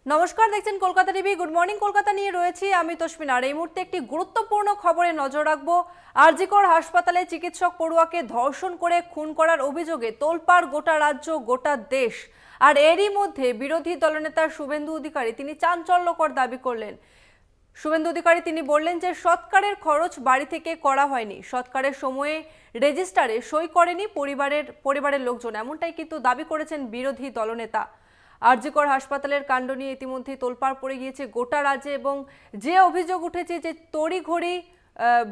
নমস্কার, দেখছেন Kolkata TV. Good morning Kolkata নিয়ে রয়েছি আমি তসমিনা। আর এই মুহূর্তে একটি গুরুত্বপূর্ণ খবরে নজর রাখবো। আরজিকর হাসপাতালে চিকিৎসক পড়ুয়াকে ধর্ষণ করে খুন করার অভিযোগে তোলপাড় গোটা রাজ্য, গোটা দেশ। আর এরই মধ্যে বিরোধী দলনেতা শুভেন্দু অধিকারী তিনি চাঞ্চল্যকর দাবি করলেন। শুভেন্দু অধিকারী তিনি বললেন যে সৎকারের খরচ বাড়ি থেকে করা হয়নি, সৎকারের সময়ে রেজিস্টারে সই করেনি পরিবারের লোকজন, এমনটাই কিন্তু দাবি করেছেন বিরোধী দলনেতা। আরজিকর হাসপাতালের কাণ্ড নিয়ে ইতিমধ্যেই তোলপাড় পড়ে গিয়েছে গোটা রাজ্যে, এবং যে অভিযোগ উঠেছে যে তড়িঘড়ি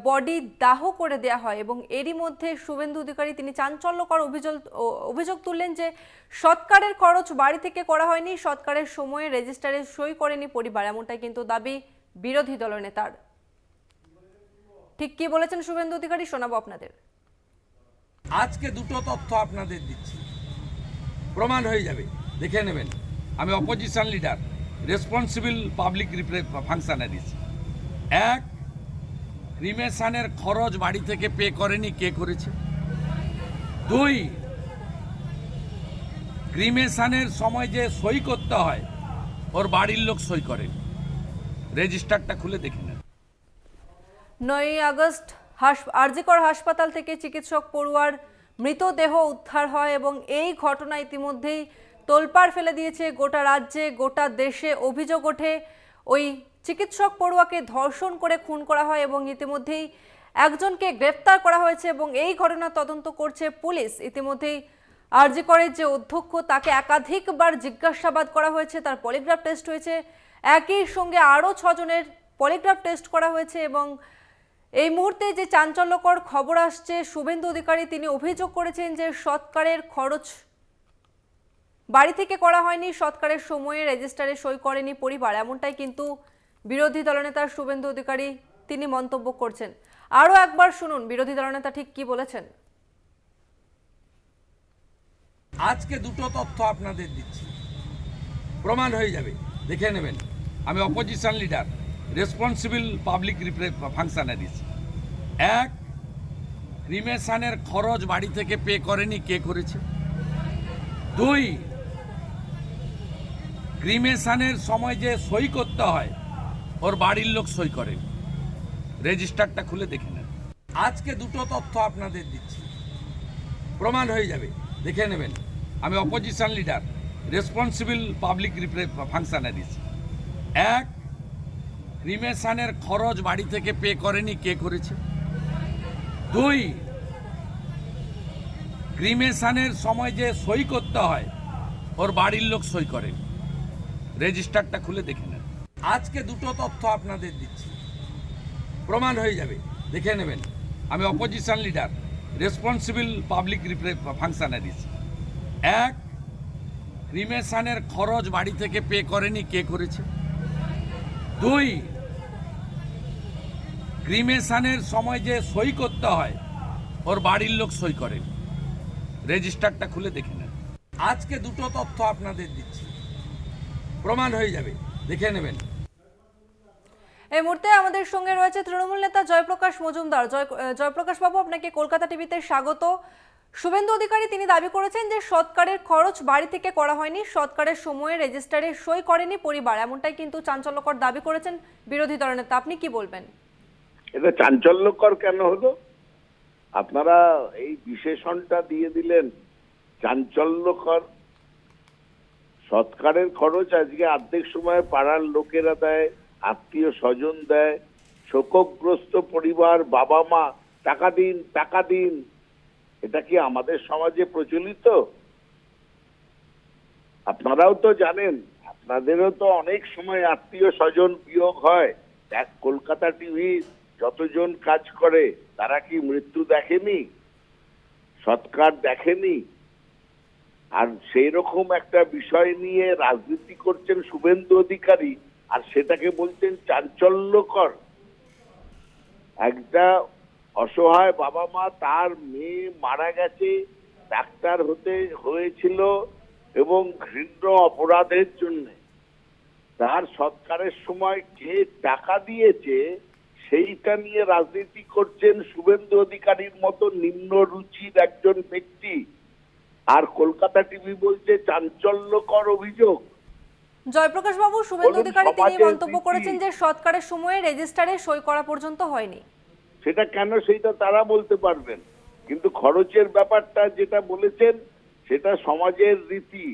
বডি দাহ করে দেয়া হয়, এবং এরই মধ্যে শুভেন্দু অধিকারী তিনি চাঞ্চল্যকর অভিযোগ তুললেন যে সৎকারের খরচ বাড়ি থেকে করা হয়নি, সৎকারের সময়ে রেজিস্টারে সই করেনি পরিবার, এমনটাই কিন্তু দাবি বিরোধী দলনেতার। ঠিক কি বলেছেন শুভেন্দু অধিকারী শোনাবো আপনাদের। আজকে দুটো তথ্য আপনাদের দিচ্ছি, প্রমাণ হয়ে যাবে, দেখে নেবেন। আমি opposition leader, responsible public functionaries. এক, ক্রিমেশনের খরচ বাড়ি থেকে পে করেনি, কে করেছে? দুই, ক্রিমেশনের সময় যে সই করতে হয় ওর বাড়ির লোক সই করেন। রেজিস্টারটা খুলে দেখে নেন। 9ই আগস্ট আরজিকর হাসপাতাল থেকে চিকিৎসক পড়ুয়ার মৃতদেহ উদ্ধার হয়, এবং এই ঘটনা ইতিমধ্যেই তোলপাড় ফেলে দিয়েছে গোটা রাজ্যে, গোটা দেশে। অভিযোগ ওঠে ওই চিকিৎসক পড়ুয়াকে ধর্ষণ করে খুন করা হয়, এবং ইতিমধ্যেই একজনকে গ্রেপ্তার করা হয়েছে, এবং এই ঘটনা তদন্ত করছে পুলিশ। ইতিমধ্যেই আরজিকরের যে অধ্যক্ষ তাকে একাধিকবার জিজ্ঞাসাবাদ করা হয়েছে, তার পলিগ্রাফ টেস্ট হয়েছে, একই সঙ্গে আরও 6 জনের পলিগ্রাফ টেস্ট করা হয়েছে। এবং এই মুহূর্তে যে চাঞ্চল্যকর খবর আসছে, শুভেন্দু অধিকারী তিনি অভিযোগ করেছেন যে সৎকারের খরচ বাড়ি থেকে করা হয়নি, সৎকারের সময়ে রেজিস্টারে সই করেনি পরিবার, এমনটাই কিন্তু বিরোধী দলনেতা শুভেন্দু অধিকারী তিনি মন্তব্য করছেন। আরও একবার শুনুন বিরোধী দলনেতা ঠিক কি বলেছেন। আজকে দুটো তথ্য আপনাদের দিচ্ছি, প্রমাণ হয়ে যাবে, দেখে নেবেন। আমি opposition leader, responsible public functionaries. এক, ক্রিমেশনের খরচ বাড়ি থেকে পে করেনি, কে করেছে? দুই, ক্রিমেশনের সময় যে সই করতে হয় ওর বাড়ির লোক সই করেন। রেজিস্টারটা খুলে দেখে নেন। আজকে দুটো তথ্য আপনাদের দিচ্ছি, প্রমাণ হয়ে যাবে, দেখে নেবেন। আমি opposition leader, responsible public functionaries. এক, ক্রিমেশনের খরচ বাড়ি থেকে পে করেনি, কে করেছে? দুই, ক্রিমেশনের সময় যে সই করতে হয় ওর বাড়ির লোক সই করেন। রেজিস্টারটা খুলে দেখে নেন। আজকে দুটো তথ্য আপনাদের দিচ্ছি, প্রমাণ হয়ে যাবে, দেখে নেবেন। আমি opposition leader, responsible public functionaries. এক, ক্রিমেশনের খরচ বাড়ি থেকে পে করেনি, কে করেছে? দুই, ক্রিমেশনের সময় যে সই করতে হয় ওর বাড়ির লোক সই করেন। রেজিস্টারটা খুলে দেখে নেন। আজকে দুটো তথ্য আপনাদের দিচ্ছি, প্রমাণ হয়ে যাবে, দেখে নেবেন। এই মুহূর্তে আমাদের সঙ্গে রয়েছে তৃণমূল নেতা জয়প্রকাশ মজুমদার। জয়প্রকাশ বাবু, আপনাকে কলকাতা টিভিতে স্বাগত। শুভেন্দু অধিকারী তিনি দাবি করেছেন যে সৎকারের খরচ বাড়ি থেকে করা হয়নি, সৎকারের সময়ে রেজিস্টারে সই করেনি পরিবার, এমনটাই কিন্তু চাঞ্চল্যকর দাবি করেছেন বিরোধী দলনেতা। আপনি কি বলবেন? এটা চাঞ্চল্যকর কেন হলো? আপনারা এই বিশেষণটা দিয়ে দিলেন চাঞ্চল্যকর। সৎকারের খরচ আজকে অর্ধেক সময় পাড়ার লোকেরা দেয়, আত্মীয় স্বজন দেয়, শোকগ্রস্ত পরিবার, বাবা মা টাকা দিন টাকা দিন। এটা কি আমাদের সমাজে প্রচলিত? আপনারাও তো জানেন, আপনাদেরও তো অনেক সময় আত্মীয় স্বজন বিয়োগ হয়। দেখ, কলকাতা টিভি যতজন কাজ করে তারা কি মৃত্যু দেখেনি, সৎকার দেখেনি? আর সেই রকম একটা বিষয় নিয়ে রাজনীতি করছেন শুভেন্দু অধিকারী, আর সেটাকে বলছেন চাঞ্চল্যকর। একটা অসহায় বাবা মা, তার মেয়ে মারা গেছে, ডাক্তার হতে হয়েছিল এবং ঘৃণ্য অপরাধের জন্য তার সৎকারের সময় কে টাকা দিয়েছে সেইটা নিয়ে রাজনীতি করছেন শুভেন্দু অধিকারীর মতো নিম্ন রুচির একজন ব্যক্তি। আর কলকাতা টিভি বলছে চাঞ্চল্যকর অভিযোগ। জয়প্রকাশ বাবু, শুভেন্দু বলুন, অধিকারী তিনি সমাজের মন্তব্য রীতি। করেছেন যে সৎকারের সময়ে রেজিস্টারে সই করা পর্যন্ত হয়নি। সেটা কেন, সেইটা তারা বলতে পারবেন। কিন্তু খরচের ব্যাপারটা যেটা বলেছেন সেটা সমাজের রীতি।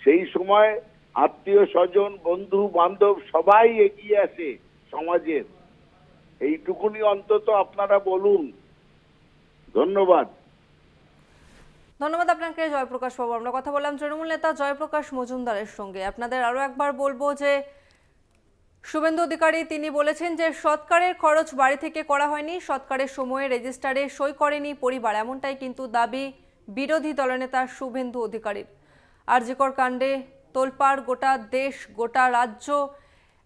সেই সময় আত্মীয় স্বজন, বন্ধু বান্ধব সবাই এগিয়ে আসে সমাজের। এইটুকুনি অন্তত আপনারা বলুন। ধন্যবাদ। ধন্যবাদ আপনাকে জয়প্রকাশ বাবু। আমরা কথা বললাম তৃণমূল নেতা জয়প্রকাশ মজুমদারের সঙ্গে। আপনাদের আরো একবার বলবো যে শুভেন্দু অধিকারী তিনি বলেছেন যে সৎকারের খরচ বাড়ি থেকে করা হয়নি, সৎকারের সময়ে রেজিস্টারে সই করেনি পরিবার, এমনটাই কিন্তু দাবি বিরোধী দলনেতা শুভেন্দু অধিকারীর। আরজিকর কাণ্ডে তোলপাড় গোটা দেশ, গোটা রাজ্য,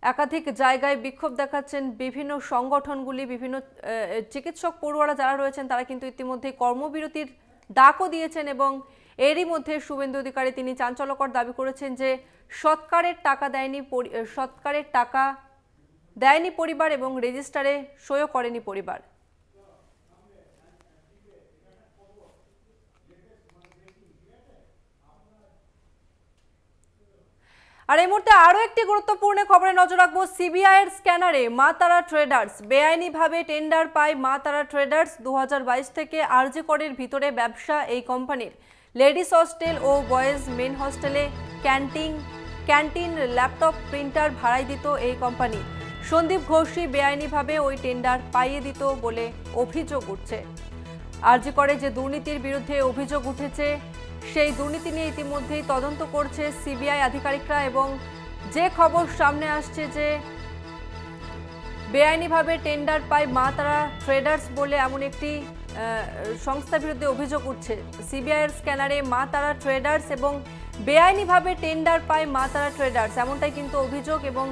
একাধিক জায়গায় বিক্ষোভ দেখাচ্ছেন বিভিন্ন সংগঠনগুলি, বিভিন্ন চিকিৎসক পড়ুয়ারা যারা রয়েছেন তারা কিন্তু ইতিমধ্যে কর্মবিরতির ডাকও দিয়েছেন। এবং এরই মধ্যে শুভেন্দু অধিকারী তিনি চাঞ্চল্যকর দাবি করেছেন যে সৎকারের টাকা দেয়নি পরিবার এবং রেজিস্টারে সইও করেনি পরিবার। আর এই মুহূর্তে আরো একটি গুরুত্বপূর্ণ খবরে নজর রাখবো। সিবিআই এর স্ক্যানারে মা তারা ট্রেডার্স, বেআইনিভাবে টেন্ডার পায় মা তারা ট্রেডার্স। 2022 থেকে আরজিকরের ভিতরে ব্যবসা এই কোম্পানির। লেডিস হস্টেল ও বয়েজ মেন হস্টেলে ক্যান্টিন, ল্যাপটপ, প্রিন্টার ভাড়ায় দিত এই কোম্পানি। সন্দীপ ঘোষই বেআইনিভাবে ওই টেন্ডার পাইয়ে দিত বলে অভিযোগ উঠছে। আরজিকরে যে দুর্নীতির বিরুদ্ধে অভিযোগ উঠেছে সেই দুর্নীতি নিয়ে ইতিমধ্যেই তদন্ত করছে সিবিআই আধিকারিকরা। এবং যে খবর সামনে আসছে যে বেআইনিভাবে টেন্ডার পায় মা তারা ট্রেডার্স বলে এমন একটি সংস্থার বিরুদ্ধে অভিযোগ উঠছে। সিবিআই এর স্ক্যানারে মা তারা ট্রেডার্স এবং বেআইনিভাবে টেন্ডার পায় মা তারা ট্রেডার্স, এমনটাই কিন্তু অভিযোগ। এবং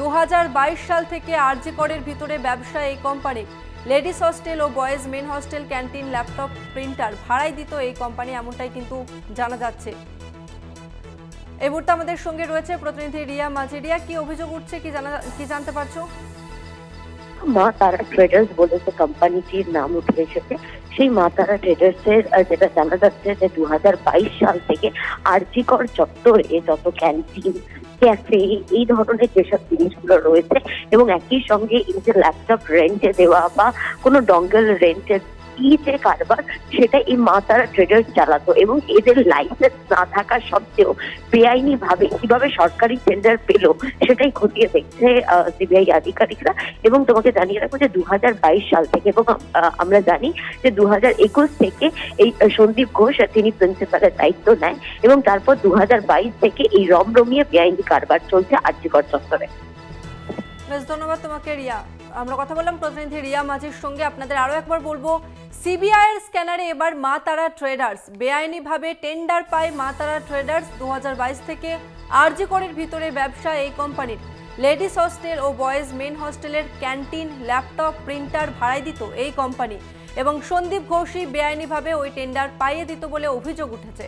2022 সাল থেকে আরজিকরের ভিতরে ব্যবসা এই কোম্পানি। লেডিস হস্টেল ও boys men hostel, canteen, laptop, printer ভাড়ায় দিত এই কোম্পানি, এমনটাই কিন্তু জানা যাচ্ছে। এই মুহূর্তে আমাদের সঙ্গে রয়েছে প্রতিনিধি রিয়া মাঝি। রিয়া, কি অভিযোগ উঠছে, কি জানতে পারছো? মা তারা ট্রেডার্স বলে যে কোম্পানিটির নাম উঠে এসেছে, সেই মা তারা ট্রেডার্স এর যেটা জানা যাচ্ছে যে 2022 সাল থেকে আরজিকর চত্বরে যত ক্যান্টিন, ক্যাফে, এই ধরনের যেসব জিনিসগুলো রয়েছে এবং একই সঙ্গে এই যে ল্যাপটপ রেন্টে দেওয়া বা কোনো ডঙ্গেল রেন্টে যে কারবার, সেটা এই মা তারা ট্রেডার্স চালাতো। এবং এদের লাইসেন্স না থাকা সত্ত্বেও বেআইনি ভাবে কিভাবে সরকারি টেন্ডার পেল সেটাই খতিয়ে দেখছে সিবিআই আধিকারিকরা। এবং তোমাকে জানিয়ে রাখবো যে 2022 সাল থেকে, এবং আমরা জানি যে 2021 থেকে এই সন্দীপ ঘোষ তিনি প্রিন্সিপালের দায়িত্ব নেয় এবং তারপর 2022 থেকে এই রমরমিয়ে বেআইনি কারবার চলছে আরজিকর চত্বরে। বেশ, ধন্যবাদ তোমাকে রিয়া। আমরা কথা বললাম প্রতিনিধি রিয়া মাঝির সঙ্গে। আপনাদের আরো একবার বলবো, সিবিআই এর স্ক্যানারে এবার মা তারা ট্রেডার্স, বেআইনিভাবে টেন্ডার পায় মা তারা ট্রেডার্স। 2022 থেকে আরজিকরের ভিতরে ব্যবসা এই কোম্পানির। লেডিস হস্টেল ও বয়েজ মেন হস্টেলের ক্যান্টিন, ল্যাপটপ, প্রিন্টার ভাড়ায় দিত এই কোম্পানি। এবং সন্দীপ ঘোষই বেআইনিভাবে ওই টেন্ডার পাইয়ে দিত বলে অভিযোগ উঠেছে।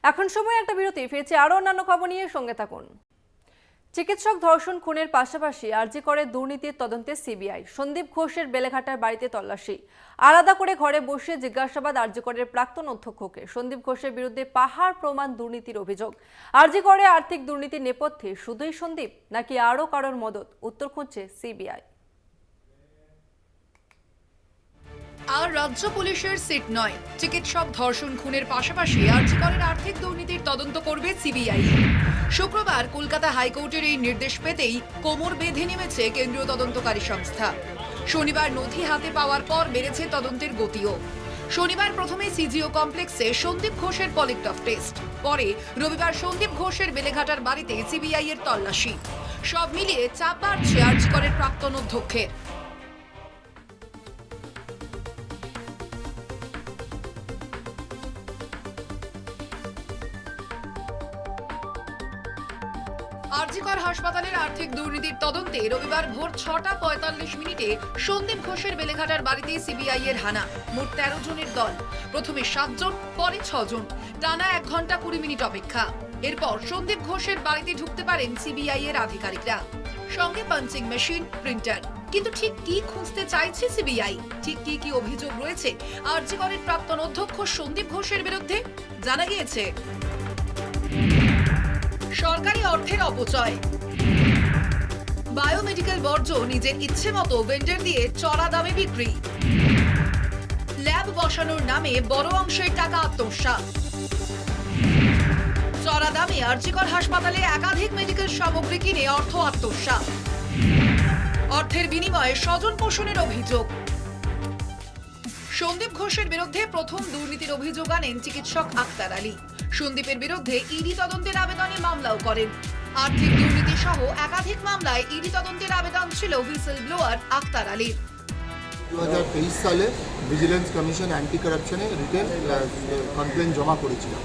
এখন সময় একটা বিরতি, ফিরছে আরো অন্যান্য খবর নিয়ে, সঙ্গে থাকুন। চিকিৎসক ধর্ষণ খুনের পাশাপাশি আরজিকরের দুর্নীতির তদন্তে সিবিআই। সন্দীপ ঘোষের বেলেঘাটার বাড়িতে তল্লাশি, আলাদা করে ঘরে বসে জিজ্ঞাসাবাদ আরজিকরের প্রাক্তন অধ্যক্ষকে। সন্দীপ ঘোষের বিরুদ্ধে পাহাড় প্রমাণ দুর্নীতির অভিযোগ। আরজিকরে আর্থিক দুর্নীতির নেপথ্যে শুধুই সন্দীপ নাকি আরও কারোর মদত, উত্তর খুঁজছে সিবিআই। আর রাজ্য পুলিশের সিট নয়, চিকিৎসক ধর্ষণ খুনের পাশাপাশি আরজিকরের আর্থিক দুর্নীতির তদন্ত করবে সিবিআই। শুক্রবার কলকাতা হাইকোর্টের এই নির্দেশ পেতেই কোমর বেঁধে নেমেছে কেন্দ্রীয় তদন্তকারী সংস্থা। শনিবার নথি হাতে পাওয়ার পর বেড়েছে তদন্তের গতিও। শনিবার প্রথমে সিজিও কমপ্লেক্সে সন্দীপ ঘোষের পলিগ্রাফ টেস্ট, পরে রবিবার সন্দীপ ঘোষের বেলেঘাটার বাড়িতে সিবিআই এর তল্লাশি। সব মিলিয়ে চাপ বাড়ছে আরজিকরের প্রাক্তন অধ্যক্ষের। আরজিকর হাসপাতালের আর্থিক দুর্নীতির তদন্তে রবিবার ভোর 6:45 সন্দীপ ঘোষের বেলেঘাটার বাড়িতে সিবিআই এর হানা। মোট 13 জনের দল, প্রথমে 7 জন, পরে 6 জন, টানা 1 ঘন্টা 20 মিনিট অপেক্ষা। এরপর সন্দীপ ঘোষের বাড়িতে ঢুকতে পারেন সিবিআই এর আধিকারিকরা, সঙ্গে পাঞ্চিং মেশিন, প্রিন্টার। কিন্তু ঠিক কি খুঁজতে চাইছে সিবিআই, ঠিক কি অভিযোগ রয়েছে আরজি করের প্রাক্তন অধ্যক্ষ সন্দীপ ঘোষের বিরুদ্ধে? জানা গিয়েছে সরকারি অর্থের অপচয়, বায়োমেডিক্যাল বর্জ্য নিজের ইচ্ছে মতো ভেন্ডার দিয়ে চড়া দামে বিক্রি, ল্যাব বসানোর নামে বড় অংশের টাকা আত্মসাৎ, চড়া দামে আরজিকর হাসপাতালে একাধিক মেডিকেল সামগ্রী কিনে অর্থ আত্মসাৎ, অর্থের বিনিময়ে স্বজন পোষণের অভিযোগ। সন্দীপ ঘোষের বিরুদ্ধে প্রথম দুর্নীতির অভিযোগ আনেন চিকিৎসক আক্তার আলী। সন্দীপের বিরুদ্ধে ইডি তদন্তের আবেদনে মামলাও করেন। আর্থিক দুর্নীতি সহ একাধিক মামলায় ইডি তদন্তের আবেদন ছিল হুইসেল ব্লোয়ার আক্তার আলীর। 2023 সালে ভিজিলেন্স কমিশন অ্যান্টি কারাপশনে রিটেন কমপ্লেন জমা করেছিলাম,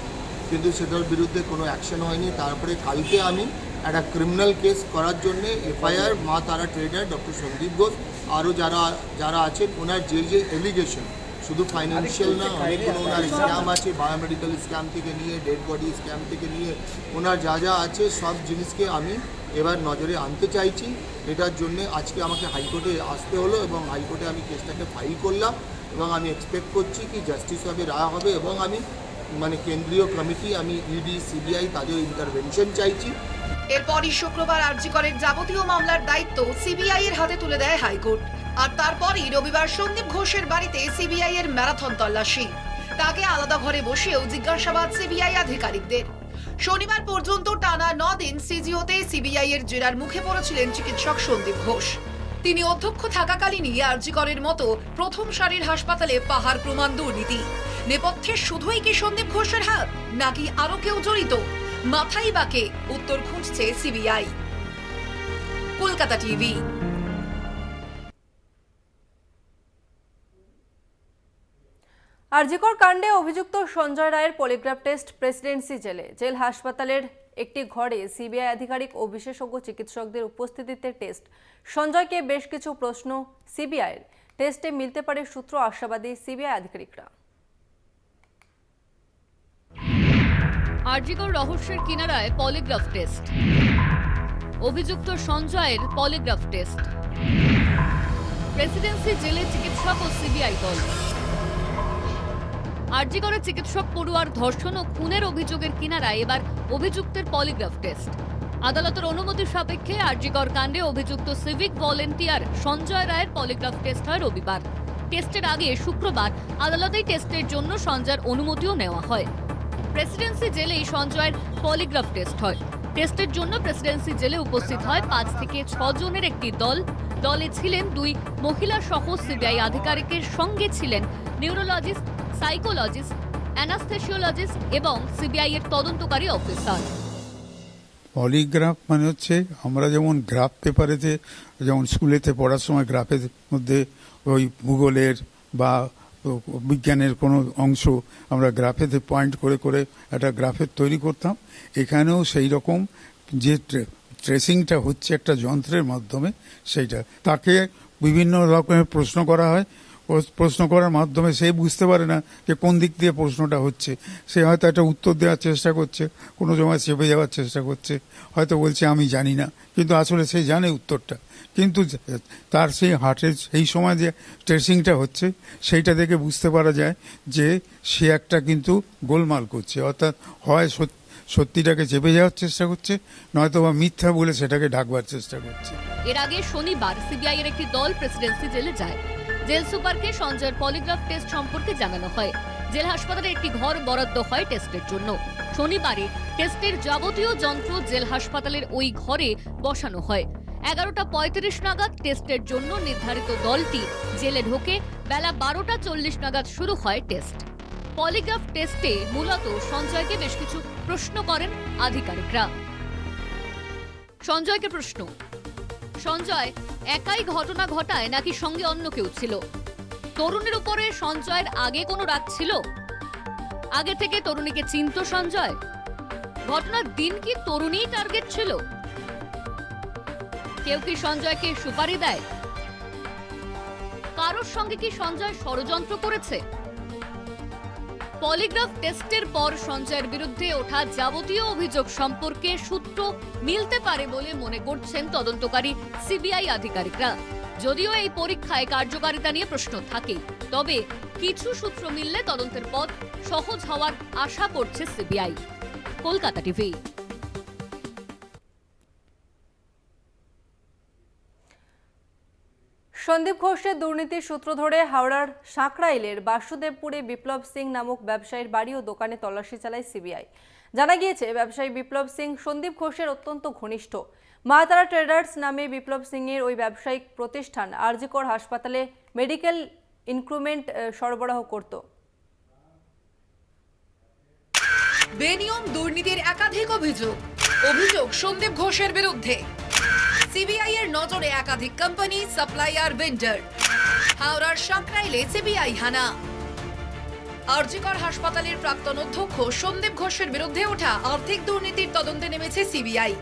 কিন্তু সেটার বিরুদ্ধে কোনো অ্যাকশন হয়নি। তারপরে কালকে আমি একটা ক্রিমিনাল কেস করার জন্যে এফআইআর মা তারা ট্রেডার ডক্টর সন্দীপ ঘোষ আরও যারা আছেন ওনার যে এলিগেশন, শুধু ফাইন্যান্সিয়াল না, অনেকগুলো ওনার স্ক্যাম আছে, বায়োমেডিক্যাল স্ক্যাম থেকে নিয়ে ডেড বডি স্ক্যাম থেকে নিয়ে ওনার যা আছে সব জিনিসকে আমি এবার নজরে আনতে চাইছি। এটার জন্য আজকে আমাকে হাইকোর্টে আসতে হলো এবং হাইকোর্টে আমি কেসটাকে ফাইল করলাম এবং আমি এক্সপেক্ট করছি কি জাস্টিস হবে, রায় হবে এবং আমি কেন্দ্রীয় কমিটি, আমি ইডি সিবিআই তাদের ইন্টারভেনশন চাইছি। এরপরই শুক্রবার আরজি করের যাবতীয় মামলার দায়িত্ব সিবিআই এর হাতে তুলে দেয় হাইকোর্ট। আর তারপরই রবিবার সন্দীপ ঘোষের বাড়িতে সিবিআই এর ম্যারাথন তল্লাশি। তাকে আলাদা ঘরে বসেও জিজ্ঞাসাবাদ সিবিআই আধিকারিকদের। শনিবার পর্যন্ত টানা 9 দিন সিজিওতে সিবিআই এর জেরার মুখে পড়েছিলেন চিকিৎসক সন্দীপ ঘোষ। তিনি অধ্যক্ষ থাকাকালীনই আরজি করের মতো প্রথম সারির হাসপাতালে পাহাড় প্রমাণ দুর্নীতি। নেপথ্যে শুধুই কি সন্দীপ ঘোষের হাত, নাকি আরো কেউ জড়িত? মাথায় বাঁকে উত্তর খুঁজছে সিবিআই। কলকাতা টিভি। আরজিকর কাণ্ডে অভিযুক্ত সঞ্জয় রায়ের পলিগ্রাফ টেস্ট প্রেসিডেন্সি জেলে। জেল হাসপাতালের একটি ঘরে সিবিআই আধিকারিক ও বিশেষজ্ঞ চিকিৎসকদের উপস্থিতিতে টেস্ট। সঞ্জয়কে বেশ কিছু প্রশ্ন সিবিআইয়ের। টেস্টে মিলতে পারে সূত্র, আশাবাদী সিবিআই আধিকারিকরা। আরজিকর রহস্যের কিনারায় পলিগ্রাফ টেস্ট, অভিযুক্ত সঞ্জয়ের পলিগ্রাফ টেস্ট, প্রেসিডেন্সি জেলে চিকিৎসক ও সিবিআই দল। আরজিকরের চিকিৎসক পড়ুয়ার ধর্ষণ ও খুনের অভিযোগের কিনারায় এবার অভিযুক্তের পলিগ্রাফ টেস্ট। আদালতের অনুমতি সাপেক্ষে আরজিকর কাণ্ডে অভিযুক্ত সিভিক ভলেন্টিয়ার সঞ্জয় রায়ের পলিগ্রাফ টেস্ট হয় রবিবার। টেস্টের আগে শুক্রবার আদালতেই টেস্টের জন্য সঞ্জয়ের অনুমতিও নেওয়া হয়। প্রেসিডেন্সি জেলেই সঞ্জয়ের পলিগ্রাফ টেস্ট হয়। টেস্টের জন্য প্রেসিডেন্সি জেলে উপস্থিত হয় 5 থেকে 6 জনের একটি দল। দলে ছিলেন 2 মহিলা সহ সিবিআই আধিকারিকের সঙ্গে ছিলেন নিউরোলজিস্ট, সাইকোলজিস্ট, অ্যানাস্থেসিওলজিস্ট এবং সিবিআই এর তদন্তকারী অফিসার। পলিগ্রাফ মানে হচ্ছে আমরা যেমন গ্রাফ পেপারেতে, যেমন স্কুলেতে পড়ার সময় গ্রাফের মধ্যে ওই ভূগোলের বা বিজ্ঞানের কোনো অংশ আমরা গ্রাফেতে পয়েন্ট করে করে একটা গ্রাফের তৈরি করতাম, এখানেও সেই রকম যে ট্রেসিংটা হচ্ছে একটা যন্ত্রের মাধ্যমে, সেইটা তাকে বিভিন্ন রকমের প্রশ্ন করা হয়। প্রশ্ন করার মাধ্যমে সে বুঝতে পারে না যে কোন দিক দিয়ে প্রশ্নটা হচ্ছে। সে হয়তো একটা উত্তর দেওয়ার চেষ্টা করছে, কোনো সময় চেপে যাওয়ার চেষ্টা করছে, হয়তো বলছে আমি জানি না, কিন্তু আসলে সে জানে উত্তরটা। কিন্তু তার সেই হার্টের এই সময় যে ট্রেসিংটা হচ্ছে সেইটা দেখে বুঝতে পারা যায় যে সে একটা কিন্তু গোলমাল করছে, অর্থাৎ হয় সত্যিটাকে চেপে যাওয়ার চেষ্টা করছে, নয়তো বা মিথ্যা বলে সেটাকে ঢাকবার চেষ্টা করছে। এর আগে শনিবার সিবিআই এর একটি দল প্রেসিডেন্সি জেলে যায়। জেল সুপারকে সঞ্জয়ের পলিগ্রাফ টেস্ট সম্পর্কে জানানো হয়। জেল হাসপাতালে একটি ঘর বরাদ্দ হয় টেস্টের জন্য। শনিবারে টেস্টের যাবতীয় যন্ত্র জেল হাসপাতালের ওই ঘরে বসানো হয়। 11:35 নাগাদ টেস্টের জন্য নির্ধারিত দলটি জেলে ঢোকে। বেলা 12:40 নাগাদ শুরু হয় টেস্ট। পলিগ্রাফ টেস্টে মূলত সঞ্জয়কে বেশ কিছু প্রশ্ন করেন আধিকারিকরা। সঞ্জয়কে প্রশ্ন: সঞ্জয় একাই ঘটনা ঘটায় নাকি সঙ্গে অন্য কেউ ছিল? তরুণীর উপরে সঞ্জয়ের আগে কোনো রাগ ছিল? আগে থেকে তরুণীকে চিনতো সঞ্জয়? ঘটনার দিন কি তরুণীই টার্গেট ছিল? কেউ কি সঞ্জয়কে সুপারি দেয়? কারোর সঙ্গে কি সঞ্জয় ষড়যন্ত্র করেছে? পলিগ্রাফ টেস্টের পর সঞ্জয়ের বিরুদ্ধে ওঠা যাবতীয় অভিযোগ সম্পর্কে সূত্র মিলতে পারে বলে মনে করছেন তদন্তকারী সিবিআই আধিকারিকরা। যদিও এই পরীক্ষায় কার্যকারিতা নিয়ে প্রশ্ন থাকে, তবে কিছু সূত্র মিললে তদন্তের পথ সহজ হওয়ার আশা করছে সিবিআই। কলকাতা টিভি। সন্দীপ ঘোষের দুর্নীতির সূত্র ধরে হাওড়ার সাঁকরাইলের বাসুদেবপুরে বিপ্লব সিং নামক ব্যবসায়ীর বাড়ি ও দোকানে তল্লাশি চালায় সিবিআই। জানা গিয়েছে, ব্যবসায়ী বিপ্লব সিং সন্দীপ ঘোষের অত্যন্ত ঘনিষ্ঠ। মা তারা ট্রেডার্স নামে বিপ্লব সিং এর ওই ব্যবসায়িক প্রতিষ্ঠান আরজি কর হাসপাতালে মেডিকেল ইনক্রুমেন্ট সরবরাহ করত। বেনিয়ম দুর্নীতির একাধিক অভিযোগ সন্দীপ ঘোষের বিরুদ্ধে। সিবিআই এর নজরে একাধিক কোম্পানি, সাপ্লাইয়ার, ভেন্ডার। হাওড়ার সাঁকরাইলে সিবিআই হানা। আরজি কর হাসপাতালের প্রাক্তন অধ্যক্ষ সন্দীপ ঘোষের বিরুদ্ধে ওঠা আর্থিক দুর্নীতির তদন্তে নেমেছে সিবিআই।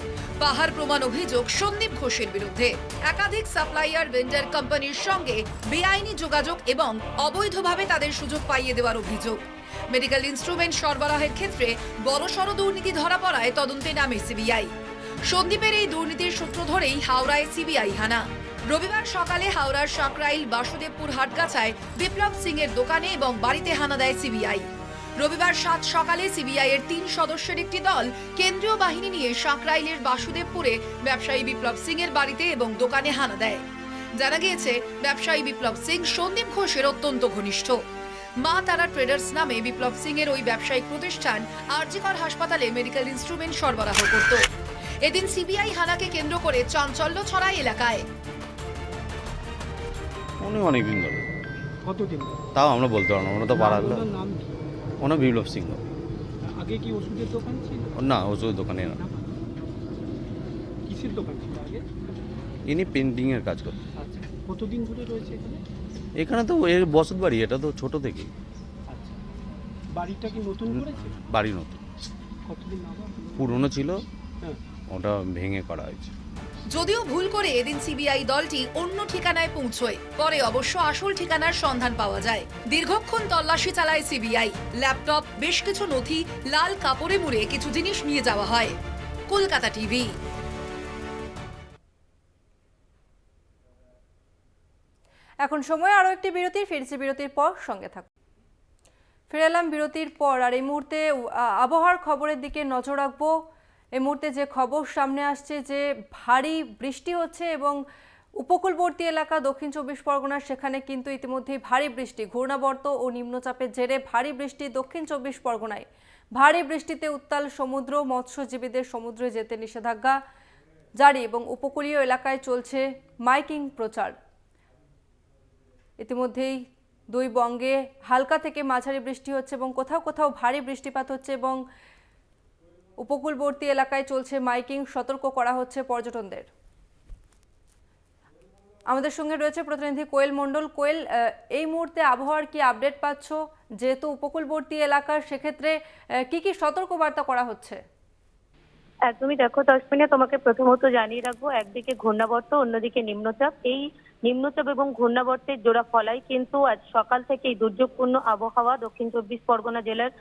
পাহাড় প্রমাণ অভিযোগ সন্দীপ ঘোষের বিরুদ্ধে। একাধিক সাপ্লাইয়ার, ভেন্ডার কোম্পানির সঙ্গে বেআইনি যোগাযোগ এবং অবৈধভাবে তাদের সুযোগ পাইয়ে দেওয়ার অভিযোগ। মেডিকেল ইনস্ট্রুমেন্ট সরবরাহের ক্ষেত্রে বড়সড় দুর্নীতি ধরা পড়ায় তদন্তে নামে সিবিআই। সন্দীপের এই দুর্নীতির সূত্র ধরেই হাওড়ায় সিবিআই হানা। রবিবার সকালে হাওড়ার সাঁকরাইল বাসুদেবপুর হাটগাছায় বিপ্লব সিং এর দোকানে এবং বাড়িতে হানা দেয় সিবিআই। রবিবার 7 সকালে সিবিআই এর 3 সদস্যের একটি দল কেন্দ্রীয় বাহিনী নিয়ে সাঁকরাইলের বাসুদেবপুরে ব্যবসায়ী বিপ্লব সিং এর বাড়িতে এবং দোকানে হানা দেয়। জানা গিয়েছে, ব্যবসায়ী বিপ্লব সিং সন্দীপ ঘোষের অত্যন্ত ঘনিষ্ঠ। মা তারা ট্রেডার্স নামে বিপ্লব সিং এর ওই ব্যবসায়িক প্রতিষ্ঠান আরজি কর হাসপাতালে মেডিকেল ইনস্ট্রুমেন্ট সরবরাহ করত। এদিন সিবিআই হানাকে কেন্দ্র করে চাঞ্চল্য ছড়ায় এলাকায়। উনি অনেকদিন ধরে। কতদিন? তাও আমরা বলতে পারবো না, ওনা তো পাড়ার লোক। ওনার নাম কি? ওনা বিপ্লব সিংহ। আগে কি ওষুধের দোকান ছিল? না, ওষুধের দোকানে না। কিসের দোকান ছিল আগে? ইনি পেন্টিং এর কাজ করতেন। আচ্ছা, কতদিন ধরে রয়েছে এখানে? এখানে তো এর বসত বাড়ি, এটা তো ছোট থেকে। আচ্ছা, বাড়িটা কি নতুন করেছে? বাড়ি নতুন, কতদিন আগে? পুরনো ছিল, হ্যাঁ। ওটা ভেঙে করা হয়েছে। যদিও ভুল করে এদিন সিবিআই দলটি অন্য ঠিকানায় পৌঁছয়, পরে অবশ্য আসল ঠিকানার সন্ধান পাওয়া যায়। দীর্ঘক্ষণ তল্লাশি চালায় সিবিআই। ল্যাপটপ, বেশ কিছু নথি, লাল কাপড়ে মুড়ে কিছু জিনিস নিয়ে যাওয়া হয়। কলকাতা টিভি। এখন সময় আরও একটি বিরতির। ফিরছি বিরতির পর, সঙ্গে থাকুন। ফিরে এলাম বিরতির পর, আর এই মুহূর্তে আবহাওয়ার খবরের দিকে নজর রাখবো। এই মুহূর্তে যে খবর সামনে আসছে, যে ভারী বৃষ্টি হচ্ছে এবং উপকূলবর্তী এলাকা দক্ষিণ 24 পরগনার, সেখানে কিন্তু ইতিমধ্যেই ভারী বৃষ্টি, ঘূর্ণাবর্ত ও নিম্নচাপের জেরে ভারী বৃষ্টি দক্ষিণ 24 পরগনায়। ভারী বৃষ্টিতে উত্তাল সমুদ্র, মৎস্যজীবীদের সমুদ্রে যেতে নিষেধাজ্ঞা জারি এবং উপকূলীয় এলাকায় চলছে মাইকিং প্রচার। ইতিমধ্যেই দুই বঙ্গে হালকা থেকে মাঝারি বৃষ্টি হচ্ছে এবং কোথাও কোথাও ভারী বৃষ্টিপাত হচ্ছে এবং উপকূলবর্তী এলাকায় চলছে মাইকিং, সতর্ক করা হচ্ছে পর্যটকদের। আমাদের সঙ্গে রয়েছে প্রতিনিধি কোয়েল মণ্ডল। কোয়েল, এই মুহূর্তে আবহাওয়ার কি আপডেট পাচ্ছ? যেহেতু উপকূলবর্তী এলাকার, সেক্ষেত্রে কি কি সতর্কবার্তা করা হচ্ছে? একদমই, দেখো তসমিনা, তোমাকে প্রথমত জানিয়ে রাখবো, একদিকে ঘূর্ণাবর্ত, অন্যদিকে নিম্নচাপ। এই নিম্নচাপ এবং ঘূর্ণাবর্তের জোড়া ফলাই কিন্তু আজ সকাল থেকেই দুর্যোগপূর্ণ আবহাওয়া দক্ষিণ 24 পরগনা জেলার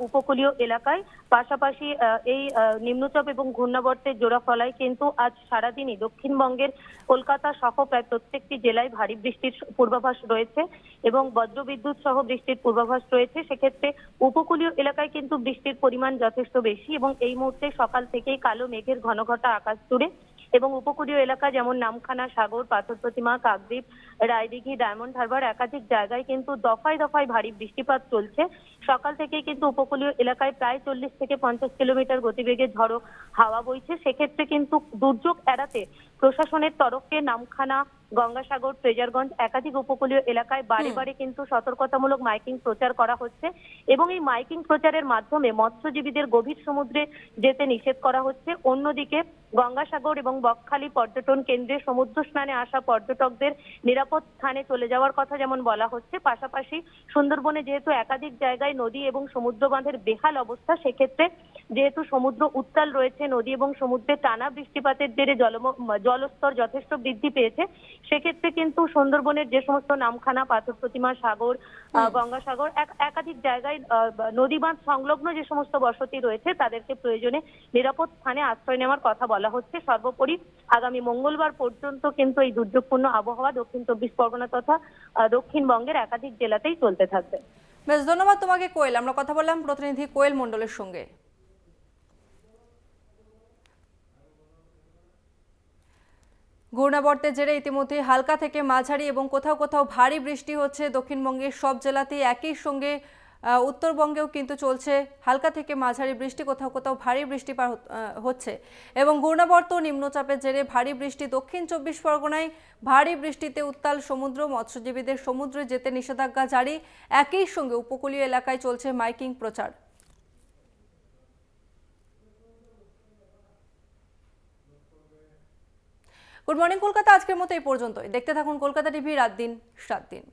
উপকূলীয় এলাকায়। পাশাপাশি এই নিম্নচাপ এবং ঘূর্ণাবর্তের জোড়া ফলাই কিন্তু আজ সারাদিনই দক্ষিণবঙ্গের কলকাতা সহ প্রায় প্রত্যেকটি জেলায় ভারী বৃষ্টির পূর্বাভাস রয়েছে এবং বজ্রবিদ্যুৎ সহ বৃষ্টির পূর্বাভাস রয়েছে। সেক্ষেত্রে উপকূলীয় এলাকায় কিন্তু বৃষ্টির পরিমাণ যথেষ্ট বেশি এবং এই মুহূর্তে সকাল থেকেই কালো মেঘের ঘনঘটা আকাশ জুড়ে এবং উপকূলীয় এলাকা যেমন নামখানা, সাগর, পাথর প্রতিমা, কাকদ্বীপ, রায়দিঘি, ডায়মন্ড হারবার একাধিক জায়গায় কিন্তু দফায় দফায় ভারী বৃষ্টিপাত চলছে। সকাল থেকেই কিন্তু উপকূলীয় এলাকায় প্রায় 40 থেকে 50 কিলোমিটার গতিবেগে ঝড়ো হাওয়া বইছে। সেক্ষেত্রে কিন্তু দুর্যোগ এড়াতে প্রশাসনের তরফে নামখানা, গঙ্গাসাগর, ট্রেজারগঞ্জ একাধিক উপকূলীয় এলাকায় বারে বারে কিন্তু সতর্কতামূলক মাইকিং প্রচার করা হচ্ছে এবং এই মাইকিং প্রচারের মাধ্যমে মৎস্যজীবীদের গভীর সমুদ্রে যেতে নিষেধ করা হচ্ছে। অন্যদিকে গঙ্গাসাগর এবং বকখালি পর্যটন কেন্দ্রে সমুদ্র স্নানে আসা পর্যটকদের নিরাপদ স্থানে চলে যাওয়ার কথা যেমন বলা হচ্ছে, পাশাপাশি সুন্দরবনে যেহেতু একাধিক জায়গায় নদী এবং সমুদ্র বাঁধের বেহাল অবস্থা, সেক্ষেত্রে যেহেতু সমুদ্র উত্তাল রয়েছে, নদী এবং সমুদ্রে টানা বৃষ্টিপাতের জেরে জলস্তর যথেষ্ট বৃদ্ধি পেয়েছে, সেক্ষেত্রে কিন্তু সুন্দরবনের যে সমস্ত নামখানা, পাথর প্রতিমা, সাগর, গঙ্গাসাগর একাধিক জায়গায় নদী বাঁধ সংলগ্ন যে সমস্ত বসতি রয়েছে তাদেরকে প্রয়োজনে নিরাপদ স্থানে আশ্রয় নেওয়ার কথা বলা হচ্ছে। সর্বোপরি আগামী মঙ্গলবার পর্যন্ত কিন্তু এই দুর্যোগপূর্ণ আবহাওয়া দক্ষিণ 24 পরগনা তথা দক্ষিণবঙ্গের একাধিক জেলাতেই চলতে থাকবে। বেশ, ধন্যবাদ তোমাকে কোয়েল। আমরা কথা বললাম প্রতিনিধি কোয়েল মণ্ডলের সঙ্গে। ঘূর্ণাবর্তের জেরে ইতিমধ্যে হালকা থেকে মাঝারি এবং কোথাও কোথাও ভারী বৃষ্টি হচ্ছে দক্ষিণবঙ্গের সব জেলাতেই। একই সঙ্গে উত্তরবঙ্গেও কিন্তু চলছে হালকা থেকে মাঝারি বৃষ্টি, কোথাও কোথাও ভারী বৃষ্টিপাত হচ্ছে। এবং ঘূর্ণাবর্ত নিম্নচাপের জেরে ভারী বৃষ্টি দক্ষিণ 24 পরগনায়। ভারী বৃষ্টিতে উত্তাল সমুদ্র, মৎস্যজীবীদের সমুদ্রে যেতে নিষেধাজ্ঞা জারি। একই সঙ্গে উপকূলীয় এলাকায় চলছে মাইকিং প্রচার। গুড মর্নিং কলকাতা আজকের মতো এই পর্যন্তই। দেখতে থাকুন কলকাতা টিভি, রাত দিন 7 দিন।